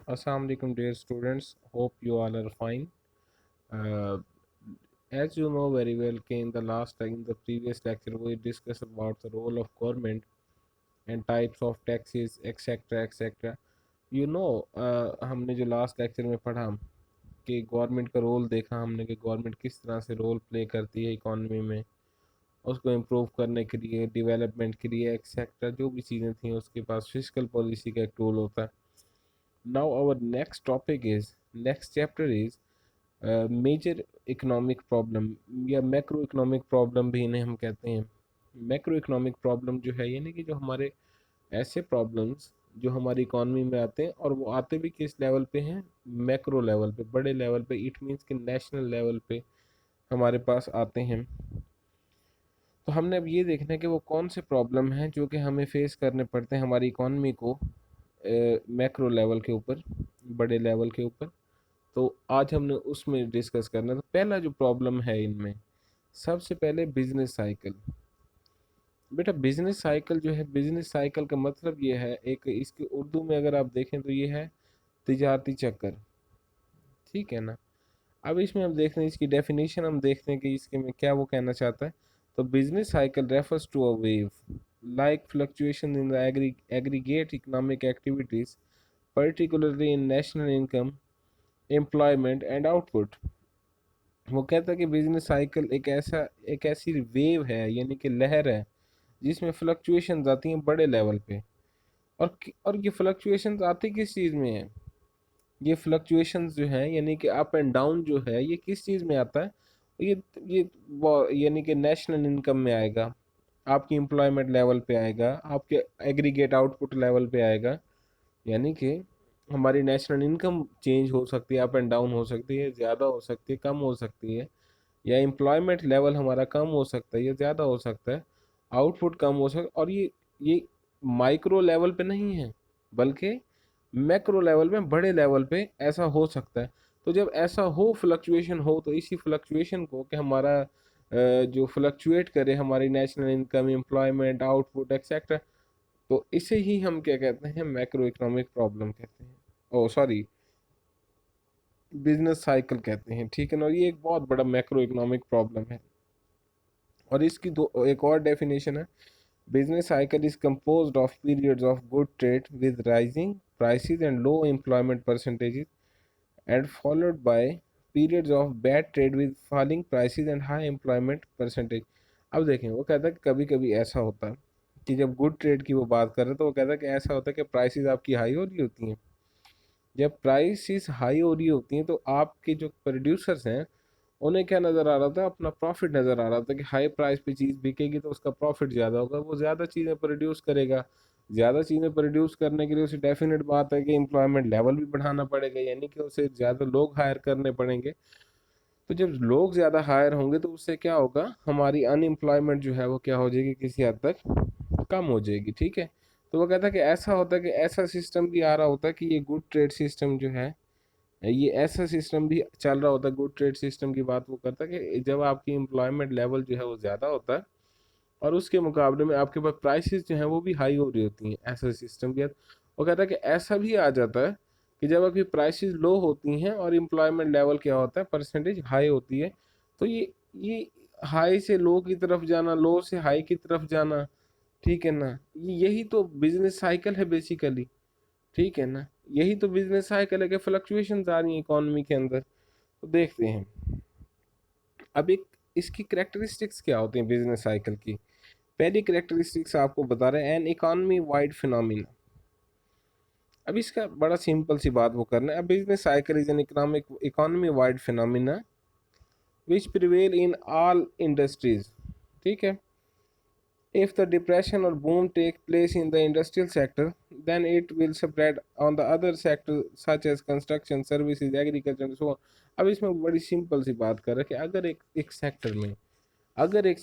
Assalamu alaikum, dear students. Hope you all are fine. Uh, as you know very well, कि in the previous lecture we discussed about the role of government and types of taxes, etc., etc. हमने जो last lecture में पढ़ा कि government का role देखा हमने कि गवर्नमेंट किस तरह से रोल प्ले करती है इकोनॉमी में, उसको इम्प्रूव करने के लिए, डेवलपमेंट के लिए, एक्सेट्रा जो भी चीज़ें थी उसके पास फिजिकल पॉलिसी का एक टूल होता है. Now our next chapter is major economic problem या मैक्रो इकोनॉमिक प्रॉब्लम भी इन्हें हम कहते हैं. मैक्रो इकोनॉमिक प्रॉब्लम जो है यानी कि जो हमारे ऐसे प्रॉब्लम्स जो हमारी इकॉनमी में आते हैं और वो आते भी किस लेवल पे हैं, मैक्रो लेवल पे, बड़े लेवल पे. इट मीन्स कि नेशनल लेवल पे हमारे पास आते हैं. तो हमने अब ये देखना है कि वो कौन से प्रॉब्लम हैं जो कि हमें फेस करने पड़ते हैं हमारी इकॉनमी को मैक्रो लेवल के ऊपर, बड़े लेवल के ऊपर. तो आज हमने उसमें डिस्कस करना है. तो पहला जो प्रॉब्लम है इनमें, सबसे पहले बिजनेस साइकिल. बेटा बिजनेस साइकिल जो है, बिजनेस साइकिल का मतलब ये है, एक इसके उर्दू में अगर आप देखें तो ये है तिजारती चक्कर. ठीक है ना. अब इसमें हम देखते हैं इसकी डेफिनेशन, हम देखते हैं कि इसके में क्या वो कहना चाहता है. तो business cycle refers to a wave like fluctuation in the aggregate economic activities, particularly in national income, employment and output. वो कहता है कि बिजनेस साइकिल एक ऐसी वेव है यानी कि लहर है जिसमें फ्लक्चुएशंस आती हैं बड़े लेवल पे. और ये फ्लक्चुएशंस आती किस चीज़ में है, ये फ्लक्चुएशंस जो है यानी कि अप एंड डाउन जो है ये किस चीज़ में आता है. ये यानी कि नेशनल इनकम में आएगा, आपकी एम्प्लॉयमेंट लेवल पे आएगा, आपके एग्रीगेट आउटपुट लेवल पे आएगा. यानी कि हमारी नेशनल इनकम चेंज हो सकती है, अप एंड डाउन हो सकती है, ज़्यादा हो सकती है, कम हो सकती है. या एम्प्लॉयमेंट लेवल हमारा कम हो सकता है या ज़्यादा हो सकता है, आउटपुट कम हो सकता है. और ये माइक्रो लेवल पे नहीं है बल्कि मैक्रो लेवल में, बड़े लेवल पे ऐसा हो सकता है. तो जब ऐसा हो, फ्लक्चुएशन हो, तो इसी फ्लक्चुएशन को कि हमारा जो फ्लक्चुएट करे हमारी national income, employment, output etcetera, तो इसे ही हम क्या कहते हैं, मैक्रो इकोनॉमिक प्रॉब्लम कहते हैं. ओ सॉरी, बिजनेस साइकिल कहते हैं. ठीक है ना. और ये एक बहुत बड़ा मैक्रो इकोनॉमिक प्रॉब्लम है. और इसकी दो एक और डेफिनेशन है. Business cycle is composed of periods of good trade with rising prices and low employment percentages and followed by periods of bad trade with falling prices and high employment percentage. अब देखें, वो कहता है कि कभी कभी ऐसा होता है कि जब गुड ट्रेड की वो बात कर रहे हैं तो वो कहता है कि ऐसा होता है कि प्राइसेस आपकी हाई हो रही होती हैं. जब प्राइसेस हाई हो रही होती हैं तो आपके जो प्रोड्यूसर्स हैं उन्हें क्या नज़र आ रहा था, अपना प्रॉफिट नज़र आ रहा था कि हाई प्राइस पे चीज़ बिकेगी तो उसका प्रॉफिट ज़्यादा होगा, वो ज़्यादा चीज़ें प्रोड्यूस करेगा. ज़्यादा चीज़ें प्रोड्यूस करने के लिए उसे डेफिनेट बात है कि एम्प्लॉयमेंट लेवल भी बढ़ाना पड़ेगा, यानी कि उसे ज़्यादा लोग हायर करने पड़ेंगे. तो जब लोग ज़्यादा हायर होंगे तो उससे क्या होगा, हमारी अनएम्प्लॉयमेंट जो है वो क्या हो जाएगी, किसी हद तक कम हो जाएगी. ठीक है. तो वो कहता है कि ऐसा होता है कि ऐसा सिस्टम भी आ रहा होता है कि ये गुड ट्रेड सिस्टम जो है, ये ऐसा सिस्टम भी चल रहा होता है. गुड ट्रेड सिस्टम की बात वो करता है कि जब आपकी एम्प्लॉयमेंट लेवल जो है वो ज़्यादा होता है और उसके मुकाबले में आपके पास प्राइसेस जो हैं वो भी हाई हो रही होती हैं, ऐसा सिस्टम भी वो कहता है कि ऐसा भी आ जाता है कि जब आपकी प्राइसेस लो होती हैं और एम्प्लॉयमेंट लेवल क्या होता है, परसेंटेज हाई होती है. तो ये हाई से लो की तरफ जाना, लो से हाई की तरफ जाना. ठीक है ना. यही तो बिजनेस साइकिल है बेसिकली. ठीक है ना. यही तो बिजनेस साइकिल है कि फ्लक्चुएशंस आ रही हैं इकोनॉमी के अंदर. तो देखते हैं अब एक इसकी करेक्टरिस्टिक्स क्या होती हैं बिजनेस साइकिल की. पहली करेक्टरिस्टिक्स आपको बता रहे हैं, एन इकोनॉमी वाइड फिनोमिना. अब इसका बड़ा सिंपल सी बात वो करना है. अब business cycle is an economic economy wide phenomena which prevail in all industries. ठीक है. If the depression or boom take place in the industrial sector, then it will spread on the other sector such as construction, services, agriculture and so on. अब इसमें बड़ी simple सी बात कर रहे हैं कि अगर एक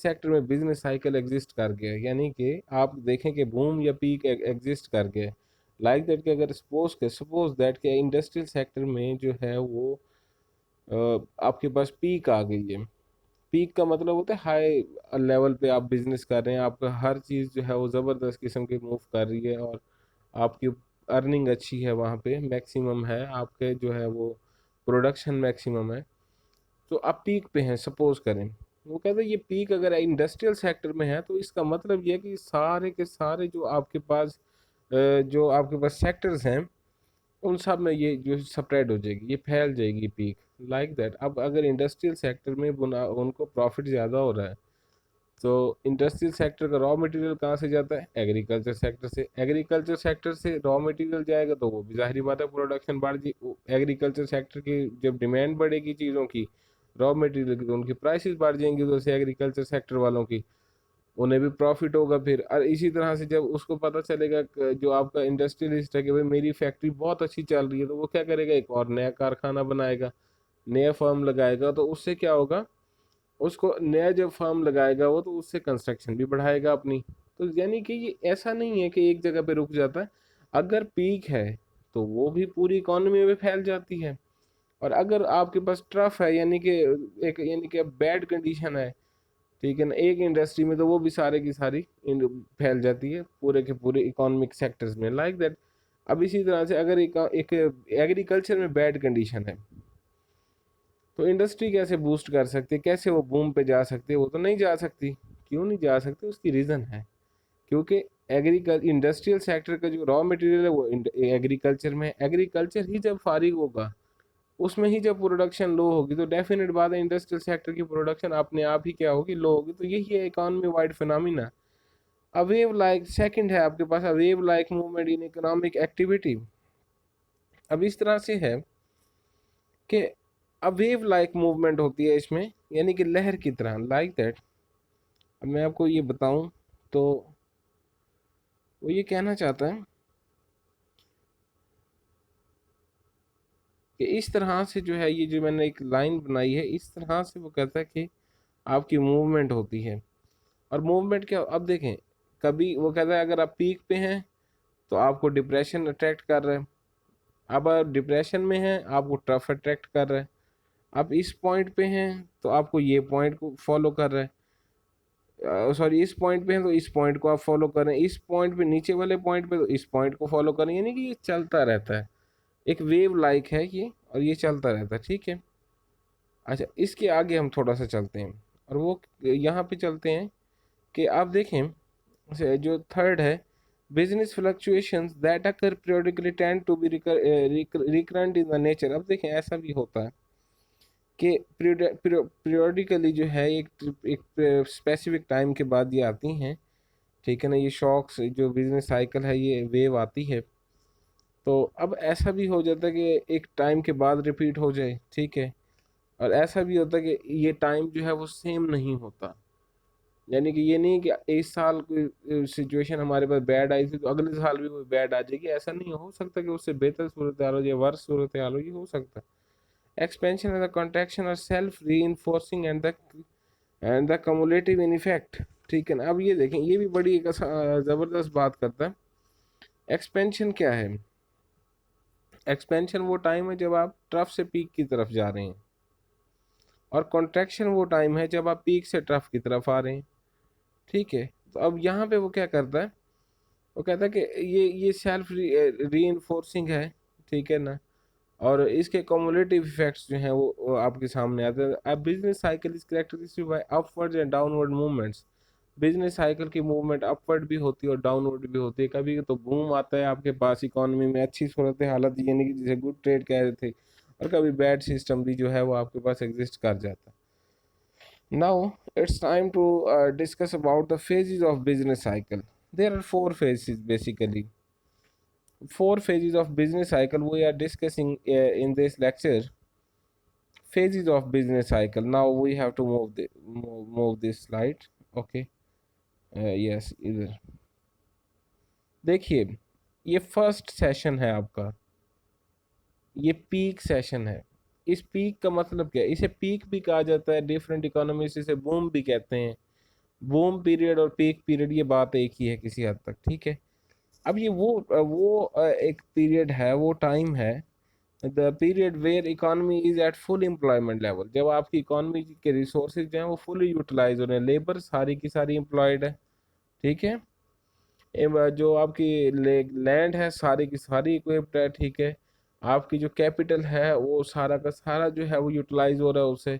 सेक्टर में बिजनेस साइकिल एग्जिस्ट कर गया, यानी कि आप देखें कि बूम या पीक एग्जिस्ट कर गया, लाइक दैट कि अगर सपोज दैट के इंडस्ट्रियल सेक्टर में जो है वो आपके पास पीक आ गई है. पीक का मतलब होता है हाई लेवल पे आप बिजनेस कर रहे हैं, आपका हर चीज़ जो है वो ज़बरदस्त किस्म की मूव कर रही है और आपकी अर्निंग अच्छी है, वहाँ पे मैक्सिमम है आपके जो है वो प्रोडक्शन मैक्सिमम है, तो आप पीक पे हैं सपोज करें। वो कहते हैं ये पीक अगर इंडस्ट्रियल सेक्टर में है तो इसका मतलब ये है कि सारे के सारे जो आपके पास सेक्टर्स हैं उन सब में ये जो स्प्रेड हो जाएगी, ये फैल जाएगी पीक, लाइक दैट। अब अगर इंडस्ट्रियल सेक्टर में बुना उनको प्रॉफिट ज़्यादा हो रहा है, तो इंडस्ट्रियल सेक्टर का रॉ मटेरियल कहाँ से जाता है? एग्रीकल्चर सेक्टर से। एग्रीकल्चर सेक्टर से रॉ मटेरियल जाएगा तो वो भी जाहिर बात है प्रोडक्शन बढ़ जी, एग्रीकल्चर सेक्टर की जब डिमांड बढ़ेगी चीज़ों की, रॉ मटेरियल की, तो उनकी प्राइसेस बढ़ जाएंगी, तो उससे एग्रीकल्चर सेक्टर वालों की उन्हें भी प्रॉफिट होगा फिर। और इसी तरह से जब उसको पता चलेगा जो आपका इंडस्ट्रियलिस्ट है कि भाई मेरी फैक्ट्री बहुत अच्छी चल रही है, तो वो क्या करेगा? एक और नया कारखाना बनाएगा, नया फर्म लगाएगा, तो उससे क्या होगा? उसको नया जब फर्म लगाएगा वो, तो उससे कंस्ट्रक्शन भी बढ़ाएगा अपनी। तो यानी कि ये ऐसा नहीं है कि एक जगह पे रुक जाता है, अगर पीक है तो वो भी पूरी इकोनॉमी में फैल जाती है। और अगर आपके पास ट्रफ है, यानी कि बैड कंडीशन है, ठीक है ना, एक इंडस्ट्री में, तो वो भी सारे की सारी फैल जाती है पूरे के पूरे इकोनॉमिक सेक्टर्स में, लाइक दैट। अब इसी तरह से अगर एक एग्रीकल्चर में बैड कंडीशन है, तो इंडस्ट्री कैसे बूस्ट कर सकती है, कैसे वो बूम पे जा सकती है? वो तो नहीं जा सकती। क्यों नहीं जा सकती? उसकी रीज़न है, क्योंकि इंडस्ट्रियल सेक्टर का जो रॉ मटेरियल है वो एग्रीकल्चर में है। एग्रीकल्चर ही जब फारिग होगा, उसमें ही जब प्रोडक्शन लो होगी, तो डेफिनेट बात है इंडस्ट्रियल सेक्टर की प्रोडक्शन अपने आप ही क्या होगी? लो होगी। तो यही है economy wide phenomena. A wave like, second है आपके पास, a wave like movement in economic activity. अब इस तरह से है कि अब वेव लाइक मूवमेंट होती है इसमें, यानी कि लहर की तरह, लाइक दैट। अब मैं आपको ये बताऊं तो वो ये कहना चाहता है कि इस तरह से जो है, ये जो मैंने एक लाइन बनाई है, इस तरह से वो कहता है कि आपकी मूवमेंट होती है। और मूवमेंट क्या, अब देखें, कभी वो कहता है अगर आप पीक पे हैं तो आपको डिप्रेशन अट्रैक्ट कर रहा है। अब आप डिप्रेशन में हैं, आपको टफ अट्रैक्ट कर रहा है। आप इस पॉइंट पे हैं तो आपको ये पॉइंट को फॉलो कर रहा है, सॉरी, इस पॉइंट पे हैं तो इस पॉइंट को आप फॉलो करें, इस पॉइंट पे, नीचे वाले पॉइंट पे, तो इस पॉइंट को फॉलो करें, यानी कि ये चलता रहता है। एक वेव लाइक है ये, और ये चलता रहता है, ठीक है। अच्छा, इसके आगे हम थोड़ा सा चलते हैं, और वो यहाँ पे चलते हैं कि आप देखें जो थर्ड है, business fluctuations that occur periodically tend to be recurrent in the nature। अब देखें, ऐसा भी होता है कि पीरियोडिकली जो है एक स्पेसिफिक टाइम के बाद ये आती हैं, ठीक है ना, ये शॉक्स, जो बिजनेस साइकिल है, ये वेव आती है। तो अब ऐसा भी हो जाता है कि एक टाइम के बाद रिपीट हो जाए, ठीक है। और ऐसा भी होता है कि ये टाइम जो है वो सेम नहीं होता, यानी कि ये नहीं कि इस साल कोई सिचुएशन हमारे पास बैड आई थी तो अगले साल भी कोई बैड आ जाएगी, ऐसा नहीं हो सकता। कि उससे बेहतर सूरत हाल हो या वर्ष सूरत हाल हो, ये हो सकता है। Expansion and the contraction are self reinforcing and the cumulative in effect, ठीक है ना। अब ये देखें, ये भी बड़ी एक ज़बरदस्त बात करता है। एक्सपेंशन क्या है? एक्सपेंशन वो टाइम है जब आप ट्रफ से पीक की तरफ जा रहे हैं, और कॉन्ट्रैक्शन वो टाइम है जब आप पीक से ट्रफ की तरफ आ रहे हैं, ठीक है। तो अब यहाँ पे वो क्या करता है? वो कहता है कि ये सेल्फ री इन्फोर्सिंग है, ठीक है ना। और इसके कॉमुलेटिव इफेक्ट्स जो हैं वो आपके सामने आते हैं। अब business cycle is characteristic by upwards and downward movements. Business cycle की मूवमेंट अपवर्ड भी होती है और डाउनवर्ड भी होती है। कभी तो बूम आता है आपके पास इकोनॉमी में, अच्छी सूरत हालत, यानी कि जिसे गुड ट्रेड कह रहे थे, और कभी बैड सिस्टम भी जो है वो आपके पास एग्जिस्ट कर जाता है। Now it's time to discuss about the phases of business cycle. There are four phases basically. Four phases of business cycle we are discussing in this lecture. Phases of business cycle. Now we have to move this slide. Okay. Yes, इधर देखिए, ये first session है आपका, ये peak session है। इस peak का मतलब क्या है? इसे पीक भी कहा जाता है, डिफरेंट इकोनॉमिस्ट इसे बूम भी कहते हैं। बूम पीरियड और पीक पीरियड ये बात एक ही है किसी हद तक, ठीक है। अब ये वो एक पीरियड है, वो टाइम है, the period where economy is at full employment level, जब आपकी इकोनॉमी के रिसोर्सेज जो हैं वो फुली यूटिलाइज हो रहे हैं, लेबर सारी की सारी एम्प्लॉयड है, ठीक है। जो आपकी लैंड है सारी की सारी इक्विप्ड है, ठीक है। आपकी जो कैपिटल है वो सारा का सारा जो है वो यूटिलाइज हो रहा है उससे।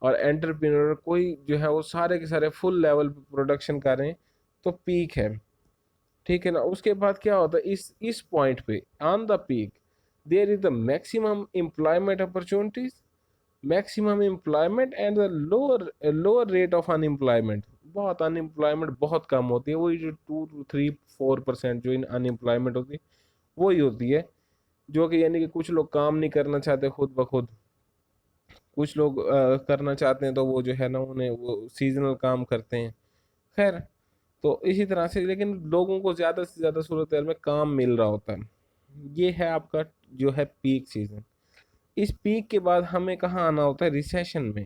और एंटरप्रेन्योर कोई जो है वो सारे के सारे फुल लेवल पे प्रोडक्शन कर रहे हैं, तो पीक है, ठीक है ना। उसके बाद क्या होता है, इस पॉइंट पे on the peak there is the maximum employment opportunities, maximum employment and the lower lower rate of unemployment. बहुत अनएम्प्लॉयमेंट बहुत कम होती है, वही जो 2 to 3 4% जो इन अनएम्प्लॉयमेंट होती है वही होती है। जो कि यानी कि कुछ लोग काम नहीं करना चाहते खुद ब खुद, कुछ लोग करना चाहते हैं तो वो जो है ना उन्हें वो सीजनल काम करते हैं। खैर, तो इसी तरह से लेकिन लोगों को ज़्यादा से ज़्यादा सूरत हाल में काम मिल रहा होता है। ये है आपका जो है पीक सीजन। इस पीक के बाद हमें कहाँ आना होता है, रिसेशन में,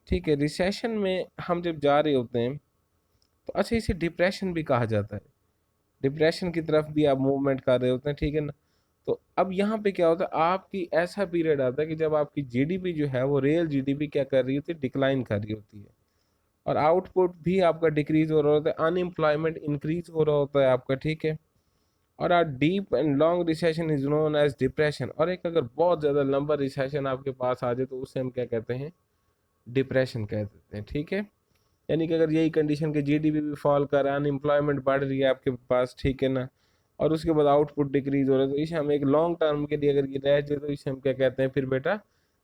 ठीक है। रिसेशन में हम जब जा रहे होते हैं तो अच्छा इसे डिप्रेशन भी कहा जाता है, डिप्रेशन की तरफ भी आप मूवमेंट कर रहे होते हैं, ठीक है ना। तो अब यहाँ पे क्या होता है, आपकी ऐसा पीरियड आता है कि जब आपकी जीडीपी जो है वो रियल जीडीपी क्या कर रही होती है, डिक्लाइन कर रही होती है। और आउटपुट भी आपका डिक्रीज हो रहा होता है, अनएम्प्लॉयमेंट इंक्रीज हो रहा होता है आपका, ठीक है। और a deep and long recession is known as depression. और एक अगर बहुत ज़्यादा लंबा रिसेशन आपके पास आ जाए तो उसे हम क्या कहते हैं, डिप्रेशन कह देते हैं, ठीक है। यानी कि अगर यही कंडीशन के जीडीपी भी फॉल कर रहा है, अनएम्प्लॉयमेंट बढ़ रही है आपके पास, ठीक है ना, और उसके बाद आउटपुट डिक्रीज हो रहा है, तो इसे हम एक लॉन्ग टर्म के लिए अगर ये रह जाए तो इसे हम क्या कहते हैं फिर बेटा,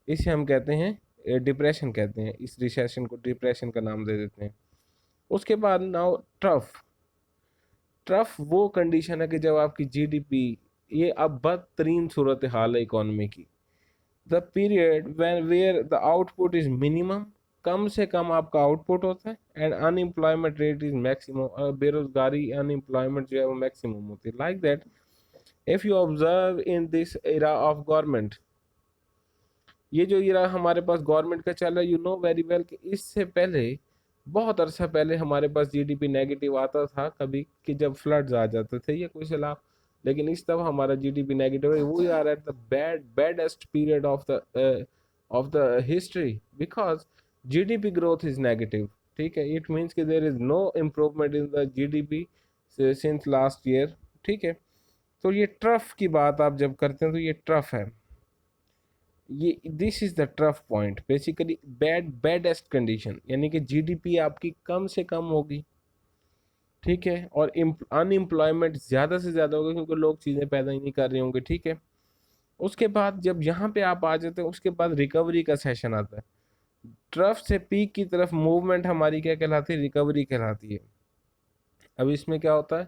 इसे हम कहते हैं डिप्रेशन कहते हैं। इस रिसेशन को डिप्रेशन का नाम दे देते हैं। उसके बाद नाउ ट्रफ। ट्रफ वो कंडीशन है कि जब आपकी जीडीपी, ये अब बदतरीन सूरत हाल है इकोनॉमी की, the period when were the output is minimum, कम से कम आपका आउटपुट होता है, and unemployment rate is maximum, और बेरोजगारी अनएम्प्लॉयमेंट जो है वो मैक्सिमम होती है। Like that if you observe in this era of government, ये जो इरा हमारे पास गवर्नमेंट का चल रहा है, यू नो वेरी वेल कि इससे पहले बहुत अरसा पहले हमारे पास जीडीपी नेगेटिव आता था कभी, कि जब फ्लड्स आ जाते थे या कोई सैलाब। लेकिन इस तब हमारा जीडीपी नेगेटिव है, we are at the baddest period of the history, because GDP growth is negative, ठीक है। इट मीन्स कि there is no improvement in the GDP since last year, ठीक है। तो ये ट्रफ की बात आप जब करते हैं तो ये ट्रफ है, ये this is the trough point basically, baddest condition, यानी कि जीडीपी आपकी कम से कम होगी, ठीक है। और अनएम्प्लॉयमेंट ज़्यादा से ज़्यादा होगा क्योंकि लोग चीज़ें पैदा ही नहीं कर रहे होंगे, ठीक है। उसके बाद जब यहाँ पे आप आ जाते हैं उसके बाद रिकवरी का सेशन आता है। ट्रफ से पीक की तरफ मूवमेंट हमारी क्या कहलाती है, रिकवरी कहलाती है। अब इसमें क्या होता है,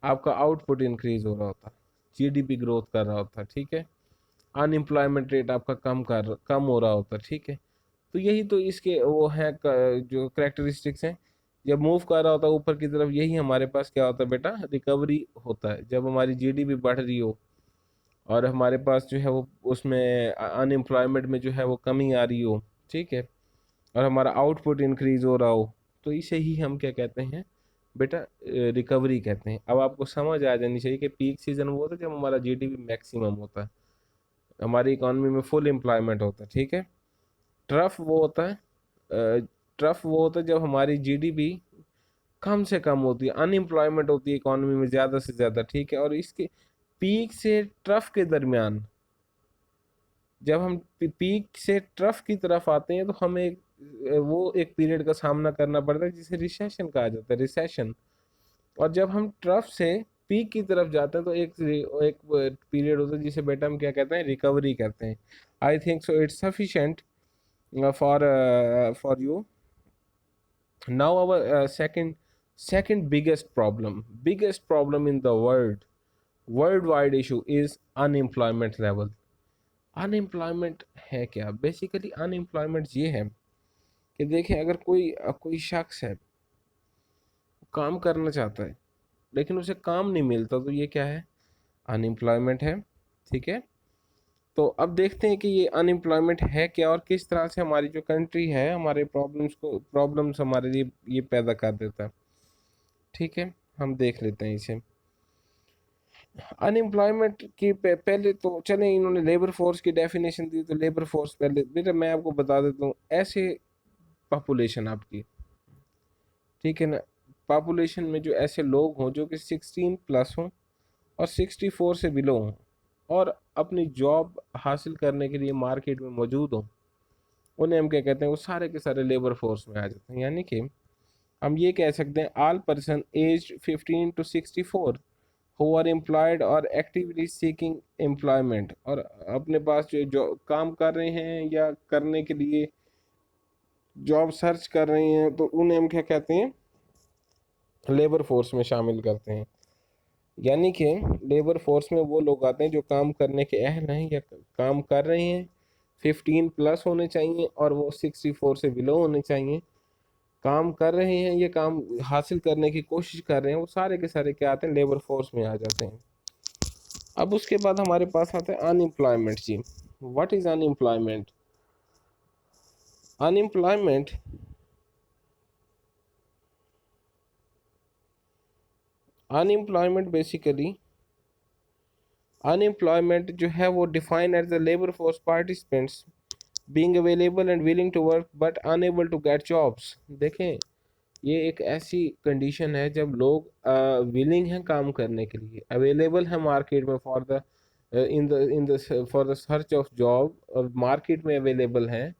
आपका आउटपुट इंक्रीज हो रहा होता है, जीडीपी ग्रोथ कर रहा होता है, ठीक है। अनएम्प्लॉयमेंट रेट आपका कम हो रहा होता है, ठीक है। तो यही तो इसके वो हैं जो करेक्टरिस्टिक्स हैं। जब मूव कर रहा होता है ऊपर की तरफ, यही हमारे पास क्या होता है बेटा, रिकवरी होता है। जब हमारी जीडीपी बढ़ रही हो और हमारे पास जो है वो उसमें अनएम्प्लॉयमेंट में जो है वो कमी आ रही हो, ठीक है, और हमारा आउटपुट इंक्रीज हो रहा हो, तो इसे ही हम क्या कहते हैं बेटा, रिकवरी कहते हैं। अब आपको समझ आ जानी चाहिए कि पीक सीजन वो होता है जब हमारा जीडीपी मैक्सिमम होता है, हमारी इकोनॉमी में फुल एम्प्लॉयमेंट होता है, ठीक है। ट्रफ वो होता है ट्रफ वो होता है जब हमारी जीडीपी कम से कम होती है, अनएम्प्लॉयमेंट होती है इकोनॉमी में ज़्यादा से ज़्यादा, ठीक है। और इसके पीक से ट्रफ के दरमियान, जब हम पीक से ट्रफ की तरफ आते हैं तो हमें वो एक पीरियड का सामना करना पड़ता है जिसे रिसेशन कहा जाता है, रिसेशन। और जब हम ट्रफ से पीक की तरफ जाते हैं तो एक पीरियड होता है जिसे बेटा हम क्या कहते हैं, रिकवरी कहते हैं। I think so it's sufficient for you. Now our second biggest problem in the worldwide issue is unemployment level. Unemployment है क्या, बेसिकली अनएम्प्लॉयमेंट ये है कि देखिए, अगर कोई शख्स है, काम करना चाहता है लेकिन उसे काम नहीं मिलता, तो ये क्या है, अनएम्प्लॉयमेंट है, ठीक है। तो अब देखते हैं कि ये अनएम्प्लॉयमेंट है क्या और किस तरह से हमारी जो कंट्री है हमारे प्रॉब्लम्स हमारे लिए ये पैदा कर देता है, ठीक है। हम देख लेते हैं इसे। अनएम्प्लॉयमेंट की पहले तो चले, इन्होंने लेबर फोर्स की डेफिनेशन दी, तो लेबर फोर्स पहले बेटा मैं आपको बता देता हूँ। ऐसे पॉपुलेशन आपकी, ठीक है ना, पॉपुलेशन में जो ऐसे लोग हों जो कि 16+ हों और 64 से बिलो हों और अपनी जॉब हासिल करने के लिए मार्केट में मौजूद हों, उन्हें हम क्या कहते हैं, वो सारे के सारे लेबर फोर्स में आ जाते हैं। यानी कि हम ये कह सकते हैं all person age 15 to 64 who are employed और एक्टिवली सीकिंग एम्प्लॉयमेंट, और अपने पास जो काम कर रहे हैं या करने के लिए जॉब सर्च कर रहे हैं, तो उन्हें हम क्या कहते हैं, लेबर फोर्स में शामिल करते हैं। यानी कि लेबर फोर्स में वो लोग आते हैं जो काम करने के अहल हैं या काम कर रहे हैं, 15+ होने चाहिए और वो 64 से बिलो होने चाहिए, काम कर रहे हैं, ये काम हासिल करने की कोशिश कर रहे हैं, वो सारे के सारे क्या आते हैं, लेबर फोर्स में आ जाते हैं। अब उसके बाद हमारे पास आता है अनएम्प्लॉयमेंट जी। What is unemployment? Unemployment unemployment basically, unemployment जो है वो define as the labour force participants being available and willing to work but unable to get jobs. देखें, ये एक ऐसी कंडीशन है जब लोग विलिंग हैं काम करने के लिए, अवेलेबल है मार्केट में for the in the for the search of job, और मार्केट में अवेलेबल हैं,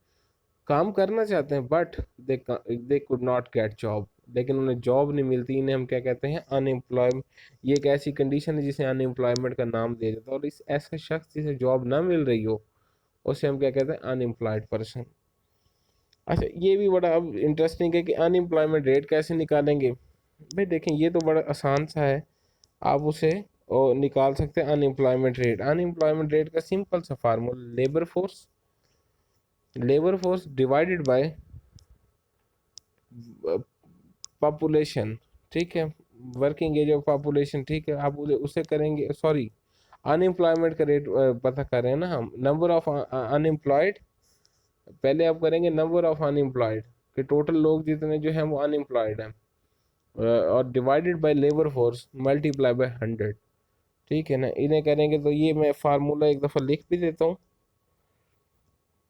काम करना चाहते हैं, but they could not get job, लेकिन उन्हें जॉब नहीं मिलती, इन्हें हम क्या कहते हैं, अनएम्प्लॉयमेंट। ये एक ऐसी कंडीशन है जिसे अनएम्प्लॉयमेंट का नाम दिया जाता है, और इस ऐसे शख्स जिसे जॉब ना मिल रही हो उसे हम क्या कहते हैं, अनएम्प्लॉयड पर्सन। अच्छा, ये भी बड़ा अब इंटरेस्टिंग है कि अनएम्प्लॉयमेंट रेट कैसे निकालेंगे। भाई देखें, ये तो बड़ा आसान सा है, आप उसे निकाल सकते हैं। अनएम्प्लॉयमेंट रेट का सिंपल सा formula, labour force divided by population, ठीक है, वर्किंग एज ऑफ पॉपुलेशन, ठीक है, आप उसे करेंगे, सॉरी, अनएम्प्लॉयमेंट का रेट पता कर रहे हैं ना हम, नंबर ऑफ अनएम्प्लॉयड, पहले आप करेंगे नंबर ऑफ अनएम्प्लॉयड कि टोटल लोग जितने जो हैं वो अनएम्प्लॉयड हैं, और divided by labour force multiply by 100, ठीक है ना। इन्हें करेंगे तो ये मैं फार्मूला एक दफ़ा लिख भी देता हूँ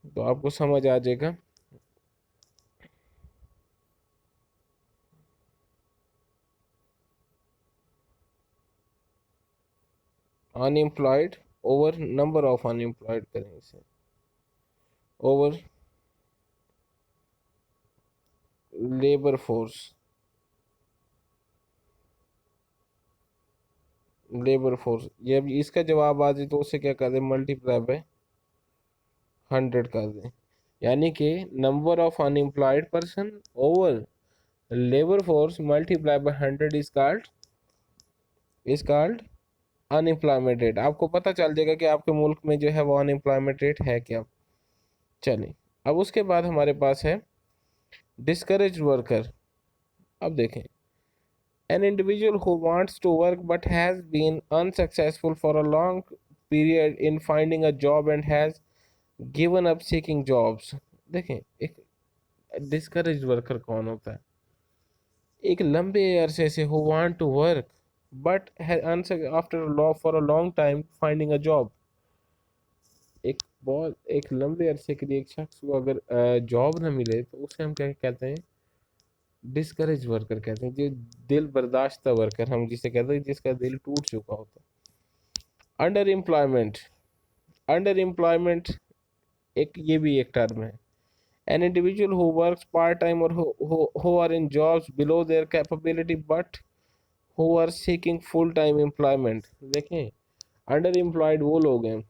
तो आपको समझ आ जाएगा। Unemployed over number of unemployed करें इसे, ओवर लेबर फोर्स, ये अब इसका जवाब आ जाए तो उसे क्या कर दें, मल्टीप्लाई बाय 100 कर दें। यानी कि number of unemployed person over labour force multiply by 100 is called unemployment rate. आपको पता चल जाएगा कि आपके मुल्क में जो है वो अनएम्प्लॉयमेंट रेट है क्या। चलिए, अब उसके बाद हमारे पास है डिस्करेज वर्कर। अब देखें, an individual who wants to work but has been unsuccessful for a long period in finding a job and has given up seeking jobs। देखें, एक डिस्करेज वर्कर कौन होता है? एक लंबे अरसे से who want to work but after for a long time finding a job, एक लंबे अरसे के लिए एक शख्स को अगर जॉब ना मिले तो उसे हम क्या कहते हैं, डिस्करेज वर्कर कहते हैं। जो दिल बर्दाश्त वर्कर हम जिसे कहते हैं, जिसका दिल टूट चुका होता है। अंडर एम्प्लॉयमेंट एक, ये भी एक टर्म है। An individual who works part time or who are in jobs below their capability but who are seeking full time employment. देखें, अंडर एम्प्लॉयड वो लोग हैं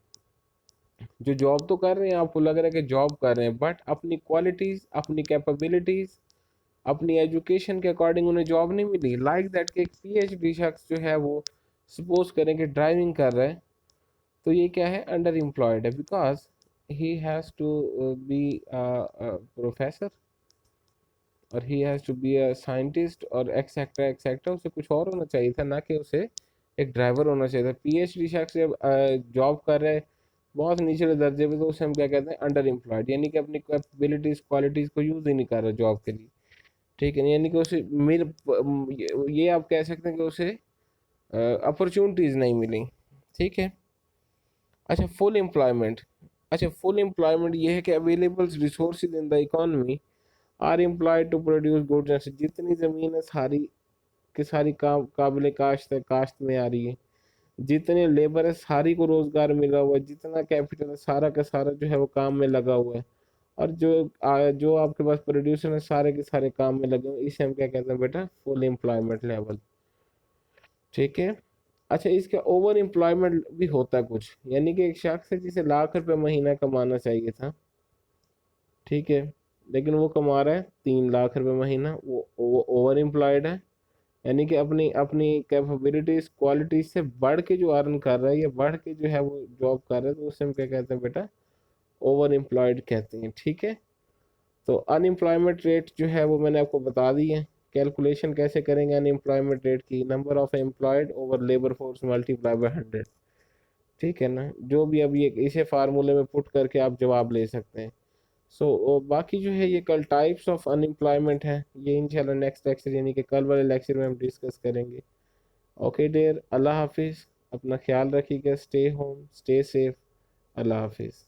जो जॉब तो कर रहे हैं, आपको लग रहा है कि जॉब कर रहे हैं, बट अपनी क्वालिटीज़, अपनी कैपेबिलिटीज़, अपनी एजुकेशन के अकॉर्डिंग उन्हें जॉब नहीं मिली। लाइक दैट कि एक पीएचडी शख्स जो है वो सपोज करें कि ड्राइविंग कर रहा है, तो ये क्या है, अंडर एम्प्लॉयड है, because he has to be professor और he has to be a scientist और एक्सेट्रा एक्सेट्रा। उसे कुछ और होना चाहिए था, ना कि उसे एक ड्राइवर होना चाहिए था। पीएचडी शख्स जब जॉब कर रहे हैं बहुत निचले दर्जे पे, तो उसे हम क्या कहते हैं, अंडर एम्प्लॉयड, यानी कि अपनी कैपेबिलिटीज़ क्वालिटीज़ को यूज़ ही नहीं कर रहा जॉब के लिए, ठीक है। यानी कि उसे मिल, ये आप कह सकते हैं कि उसे अपॉर्चुनिटीज़ नहीं मिली, ठीक है। अच्छा, फुल एम्प्लॉयमेंट ये है कि available resources in the economy are employed to produce goods. जितनी ज़मीन है सारी की सारी काबिल काश्त है, काश्त में आ रही है। जितने लेबर है सारी को रोजगार मिला हुआ है, जितना कैपिटल है सारा का सारा जो है वो काम में लगा हुआ है। और जो आपके पास प्रोड्यूसर है सारे के सारे काम में लगे हुए हैं। इसे हम क्या कहते हैं बेटा? Full employment level. ठीक है। अच्छा, इसका ओवर एम्प्लॉयमेंट भी होता है कुछ, यानी कि एक शख्स है जिसे लाख रुपए महीना कमाना चाहिए था, ठीक है, लेकिन वो कमा रहा है 3 लाख रुपए महीना, वो ओवर एम्प्लॉयड है। यानी कि अपनी अपनी कैपेबिलिटीज क्वालिटीज से बढ़ के जो अर्न कर रहा है या बढ़ के जो है वो जॉब कर रहा है, तो उसे हम क्या कहते हैं बेटा? ओवर एम्प्लॉयड कहते हैं। ठीक है। तो अनएम्प्लॉयमेंट रेट जो है वो मैंने आपको बता दी है। कैलकुलेशन कैसे करेंगे अनएम्प्लॉयमेंट रेट की? Number of employed over labour force multiply by 100। ठीक है ना? जो भी अब ये इसे फार्मूले में पुट करके आप जवाब ले सकते हैं। बाकी जो है ये कल टाइप्स ऑफ अनएम्प्लॉयमेंट है, ये इंशाल्लाह नेक्स्ट लेक्चर यानी कि कल वाले लेक्चर में हम डिस्कस करेंगे। ओके डियर, अल्लाह हाफिज़। अपना ख्याल रखिएगा, स्टे होम, स्टे सेफ। अल्लाह हाफिज़।